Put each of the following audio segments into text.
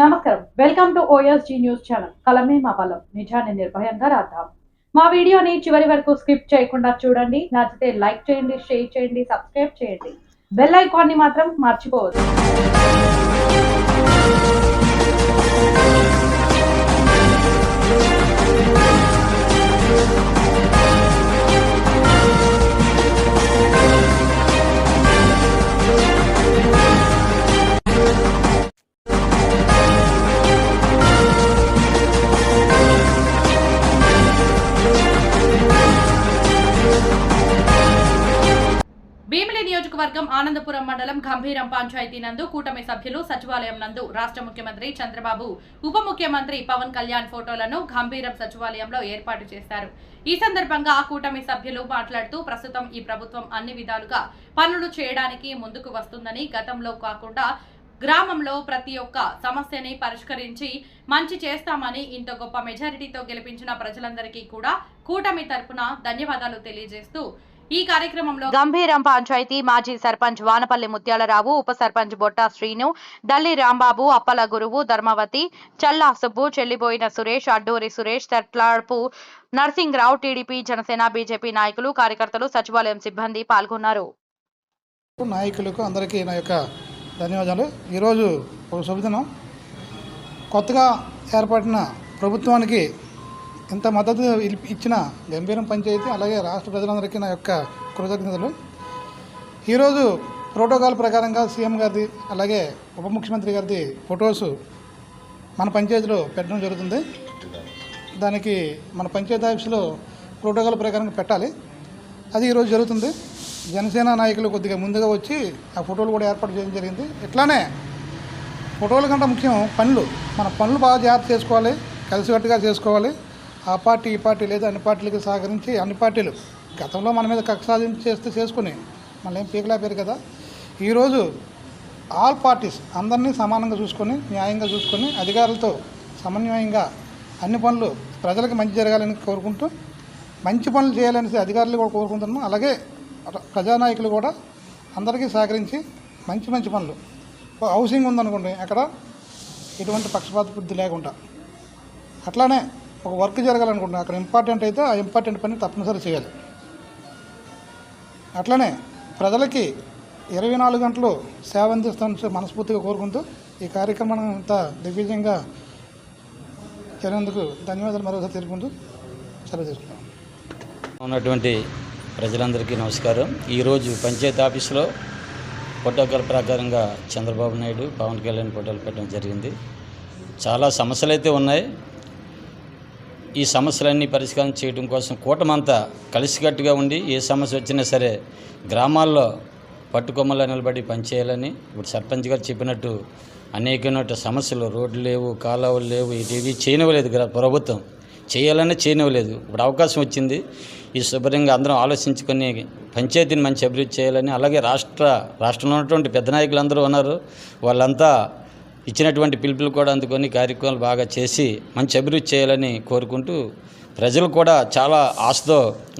నమస్కారం, welcome to OSG news channel. కలమే మా బలం, నిజాన్ని నిర్భయంగా రాద్దాం. మా వీడియోని చివరి వరకు స్కిప్ చేయకుండా చూడండి. నచ్చితే లైక్ చేయండి, షేర్ చేయండి, సబ్స్క్రైబ్ చేయండి. బెల్ ఐకాన్ ని మాత్రం మర్చిపోవద్దు. భీమిలి నియోజకవర్గం ఆనందపురం మండలం గంభీరం పంచాయతీ నందు కూటమి సభ్యులు సచివాలయం నందు రాష్ట్ర ముఖ్యమంత్రి చంద్రబాబు, ఉప ముఖ్యమంత్రి పవన్ కళ్యాణ్ ఫోటోలను గంభీరం సచివాలయంలో ఏర్పాటు చేశారు. ఈ సందర్భంగా కూటమి సభ్యులు మాట్లాడుతూ ప్రస్తుతం ఈ ప్రభుత్వం అన్ని విధాలుగా పనులు చేయడానికి ముందుకు వస్తుందని, గతంలో కాకుండా గ్రామంలో ప్రతి ఒక్క సమస్యని పరిష్కరించి మంచి చేస్తామని, ఇంత గొప్ప మెజారిటీతో గెలిపించిన ప్రజలందరికీ కూడా కూటమి తరపున ధన్యవాదాలు తెలియజేస్తూ ఈ కార్యక్రమంలో గంభీరం పంచాయతీ మాజీ సర్పంచ్ వానపల్లి ముత్యాలరావు, ఉప సర్పంచ్ బొట్టా శ్రీను, దల్లి రాంబాబు, అప్పల గురువు, ధర్మవతి, చల్లా సుబ్బు, చెల్లిబోయిన సురేష్, అడ్డూరి సురేష్, తట్లార్పు నర్సింగ్రావు, టీడీపీ, జనసేన, బీజేపీ నాయకులు, కార్యకర్తలు, సచివాలయం సిబ్బంది పాల్గొన్నారు. నాయకులకు అందరికీ నా యొక్క ధన్యవాదాలు. ఈరోజు ఒక శుభదినం. కొత్తగా ఏర్పడిన ప్రభుత్వానికి ఇంత మద్దతు ఇచ్చిన గంభీరం పంచాయతీ అలాగే రాష్ట్ర ప్రజలందరికీ నా యొక్క కృతజ్ఞతలు. ఈరోజు ప్రోటోకాల్ ప్రకారంగా సీఎం గారిది అలాగే ఉప ముఖ్యమంత్రి గారిది ఫొటోస్ మన పంచాయతీలో పెట్టడం జరుగుతుంది. దానికి మన పంచాయతీ ఆఫీసులో ప్రోటోకాల్ ప్రకారంగా పెట్టాలి. అది ఈరోజు జరుగుతుంది. జనసేన నాయకులు కొద్దిగా ముందుగా వచ్చి ఆ ఫోటోలు కూడా ఏర్పాటు చేయడం జరిగింది. ఇట్లానే ఫోటోల కంటే ముఖ్యం పనులు. మన పనులు బాగా జాగ్రత్త చేసుకోవాలి, కలిసికట్టుగా చేసుకోవాలి. ఆ పార్టీ ఈ పార్టీ లేదా అన్ని పార్టీలకు సహకరించి అన్ని పార్టీలు గతంలో మన మీద కక్ష సాధించి చేసుకుని మళ్ళీ ఏం పీకలేపారు కదా. ఈరోజు ఆల్ పార్టీస్ అందరినీ సమానంగా చూసుకొని, న్యాయంగా చూసుకొని, అధికారులతో సమన్వయంగా అన్ని పనులు ప్రజలకు మంచి జరగాలని కోరుకుంటూ, మంచి పనులు చేయాలనేసి అధికారులు కూడా కోరుకుంటున్నాం. అలాగే ప్రజానాయకులు కూడా అందరికీ సహకరించి మంచి మంచి పనులు, హౌసింగ్ ఉందనుకోండి, అక్కడ ఎటువంటి పక్షపాత బుద్ధి లేకుండా అట్లానే ఒక వర్క్ జరగాలనుకుంటున్నాను, అక్కడ ఇంపార్టెంట్ అయితే ఆ ఇంపార్టెంట్ పని తప్పనిసరి చేయాలి. అట్లనే ప్రజలకి 24 గంటలు సేవ అందిస్తామని మనస్ఫూర్తిగా కోరుకుంటూ ఈ కార్యక్రమం ఇంత దిగ్విజయంగా చేరేందుకు ధన్యవాదాలు మరోసారి తెలుపుకుంటూ సెలవు తీసుకున్నాం. ఉన్నటువంటి ప్రజలందరికీ నమస్కారం. ఈరోజు పంచాయతీ ఆఫీసులో ప్రోటోకాల్ ప్రకారంగా చంద్రబాబు నాయుడు, పవన్ కళ్యాణ్ ఫోటోలు పెట్టడం జరిగింది. చాలా సమస్యలు అయితే ఉన్నాయి. ఈ సమస్యలన్నీ పరిష్కారం చేయడం కోసం కూటమంతా కలిసికట్టుగా ఉండి ఏ సమస్య వచ్చినా సరే గ్రామాల్లో పట్టుకొమ్మలా నిలబడి పనిచేయాలని, ఇప్పుడు సర్పంచ్ గారు చెప్పినట్టు అనేకమైన సమస్యలు, రోడ్లు లేవు, కాలువలు లేవు, ఇవి చేయనివ్వలేదు ప్రభుత్వం, చేయాలనే చేయనివ్వలేదు. ఇప్పుడు అవకాశం వచ్చింది. ఈ శుభ్రంగా అందరం ఆలోచించుకొని పంచాయతీని మంచి అభివృద్ధి చేయాలని, అలాగే రాష్ట్రంలో ఉన్నటువంటి పెద్ద నాయకులు అందరూ ఉన్నారు, వాళ్ళంతా ఇచ్చినటువంటి పిలుపులు కూడా అందుకొని కార్యక్రమాలు బాగా చేసి మంచి అభివృద్ధి చేయాలని కోరుకుంటూ, ప్రజలు కూడా చాలా ఆశతో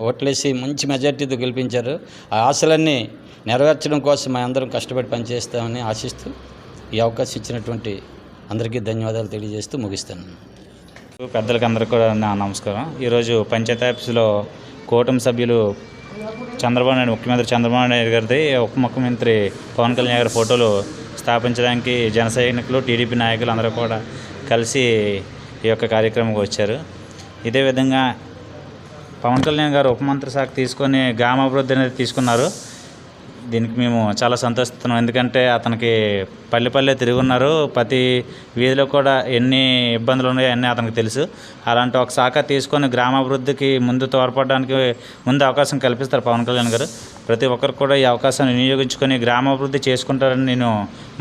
ఓట్లేసి మంచి మెజార్టీతో గెలిపించారు. ఆ ఆశలన్నీ నెరవేర్చడం కోసం మేము అందరం కష్టపడి పనిచేస్తామని ఆశిస్తూ ఈ అవకాశం ఇచ్చినటువంటి అందరికీ ధన్యవాదాలు తెలియజేస్తూ ముగిస్తాను. పెద్దలకి అందరికీ కూడా నా నమస్కారం. ఈరోజు పంచాయతీ ఆఫీసులో కూటమి సభ్యులు చంద్రబాబు నాయుడు, ముఖ్యమంత్రి చంద్రబాబు నాయుడు గారిది, ఉప ముఖ్యమంత్రి పవన్ కళ్యాణ్ గారి ఫోటోలు స్థాపించడానికి జన సైనికులు, టీడీపీ నాయకులు అందరూ కూడా కలిసి ఈ యొక్క కార్యక్రమంకి వచ్చారు. ఇదే విధంగా పవన్ కళ్యాణ్ గారు ఉపమంత్రి శాఖ తీసుకొని గ్రామాభివృద్ధి అనేది తీసుకున్నారు. దీనికి మేము చాలా సంతోషిస్తున్నాం. ఎందుకంటే అతనికి పల్లె తిరుగున్నారు. ప్రతి వీధిలో కూడా ఎన్ని ఇబ్బందులు ఉన్నాయో అన్నీ అతనికి తెలుసు. అలాంటి ఒక శాఖ తీసుకొని గ్రామాభివృద్ధికి ముందు తోడ్పడడానికి ముందు అవకాశం కల్పిస్తారు పవన్ కళ్యాణ్ గారు. ప్రతి ఒక్కరు కూడా ఈ అవకాశాన్ని వినియోగించుకొని గ్రామాభివృద్ధి చేసుకుంటారని నేను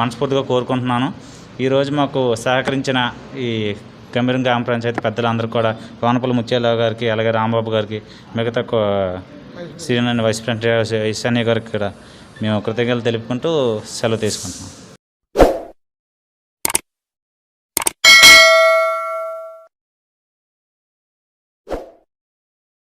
మనస్ఫూర్తిగా కోరుకుంటున్నాను. ఈరోజు మాకు సహకరించిన ఈ గంభీరం గ్రామ పంచాయతీ పెద్దలందరూ కూడా, వానపల్లి ముత్యాలరావు గారికి, అలాగే రాంబాబు గారికి, మిగతా శ్రీనారాయణ వైస్ ప్రెసిడెంట్ ఈశాన్య గారికి కూడా మేము కృతజ్ఞతలు తెలుపుకుంటూ సెలవు తీసుకుంటున్నాం.